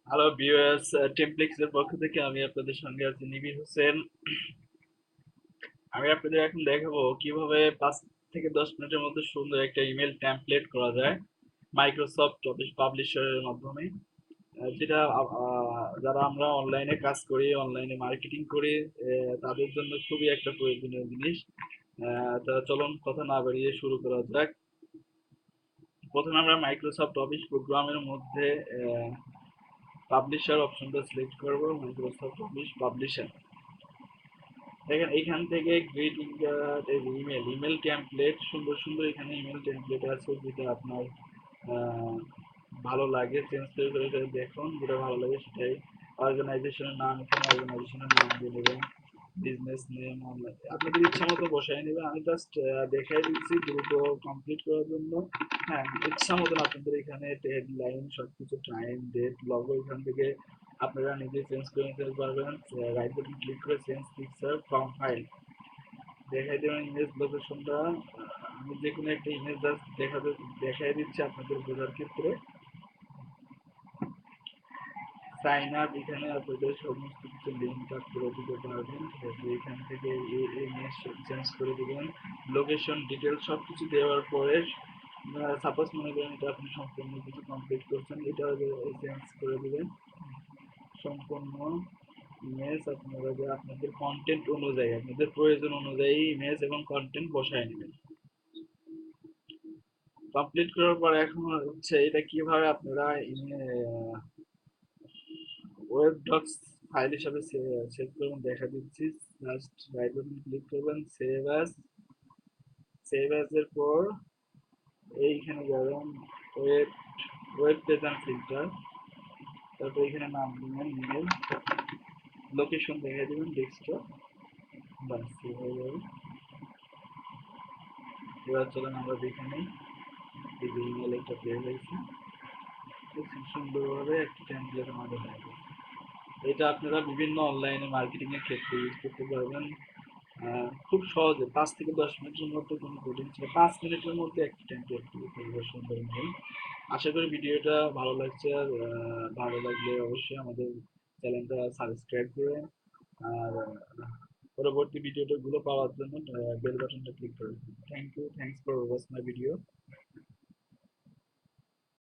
Hello viewers, টেমপ্লেক্স এর পক্ষ থেকে আমি আপনাদের সঙ্গে আছি নিবির হোসেন। আমি আপনাদের এখন দেখাবো কিভাবে 5 থেকে 10 মিনিটের মধ্যে সুন্দর একটা ইমেল টেমপ্লেট করা যায় মাইক্রোসফট অফিস পাবলিশারের মাধ্যমে। যেটা যারা আমরা অনলাইনে কাজ করি, অনলাইনে মার্কেটিং করি, তাদের জন্য খুবই একটা প্রয়োজনীয় জিনিস। তা চলুন কথা না বাড়িয়ে শুরু করা যাক। প্রথমে আমরা মাইক্রোসফট অফিস প্রোগ্রামের মধ্যে পাবলিশার অপশনটা সিলেক্ট করব, মাইক্রোসফট অফিস পাবলিশার। দেখেন এইখান থেকে greeting card, email email template, সুন্দর সুন্দর এখানে ইমেল টেমপ্লেট আছে, যেটা আপনার আহ, ভালো লাগে চেঞ্জ করে করে করে দেখুন, যেটা ভালো লাগে সেটাই। অর্গানাইজেশনের নাম, এখানে অর্গানাইজেশনের নাম দিয়ে নেবেন, বিজনেস নেম অনলাইন আপনাদের ইচ্ছা মতো বসাই নেবেন। আমি জাস্ট দেখাই দিচ্ছি দ্রুত কমপ্লিট করার জন্য। হ্যাঁ, ইচ্ছা মতন আপনাদের এখানে হেডলাইন সবকিছু, টাইম, ডেট, লগো এখান থেকে আপনারা নিজে চেঞ্জ করে নিতে পারবেন। রাইট বাটন ক্লিক করে চেঞ্জ পিকচার ফ্রম ফাইল দেখাই দেবেন ইমেজ লোকেশনটা। আমি যে কোনো একটা ইমেজ জাস্ট দেখাই দিচ্ছি আপনাদের বোঝার ক্ষেত্রে। সাইন আপ, এখানে আপনাদের সমস্ত কিছু লিঙ্ক আপ করে দিতে পারবেন। ঠিক আছে, এখান থেকে এই ইমেজ চেঞ্জ করে দিবেন। লোকেশন ডিটেলস সব কিছু দেওয়ার পরে সাপোজ মনে করেন এটা আপনি সম্পূর্ণ কিছু কমপ্লিট করছেন, এটা চেঞ্জ করে দিবেন সম্পূর্ণ ইমেজ। আপনারা যে আপনাদের কন্টেন্ট অনুযায়ী, আপনাদের প্রয়োজন অনুযায়ী ইমেজ এবং কন্টেন্ট বসায় নেবেন। কমপ্লিট করার পর এখন হচ্ছে এটা কিভাবে আপনারা ওয়েব ডক্স ফাইল হিসাবে সেভ করবেন দেখা দিচ্ছি। জাস্ট রাইট বাটন ক্লিক করবেন, সেভ অ্যাজ। সেভ অ্যাজ এর পর এইখানে যাবেন, web web page and filter, তারপর এখানে নাম দিবেন ইমেল, লোকেশন দেখাই দিবেন ডেস্কটপ, বাস সেভ হয়ে যাবে। এবার চলেন আমরা দেখে নিই এই যে ইমেল একটা পেয়ে হয়েছে, খুব সুন্দরভাবে একটা টেমপ্লেট আমাদের হয়ে গেছে। এটা আপনারা বিভিন্ন অনলাইনে মার্কেটিং এর ক্ষেত্রে ইউজ করতে পারবেন। খুব সহজে 5 থেকে 10 মিনিটের মধ্যে, কোনো কঠিন ছিল, 5 মিনিটের মধ্যে একটা টেমপ্লেট তৈরি করবো সুন্দর মেল। আশা করি ভিডিওটা ভালো লাগছে। আর ভালো লাগলে অবশ্যই আমাদের চ্যানেলটা সাবস্ক্রাইব করবেন। আর পরবর্তী ভিডিওটা গুলো পাওয়ার জন্য বেল বাটনটা ক্লিক করবেন। Thank you, thanks for watch my video.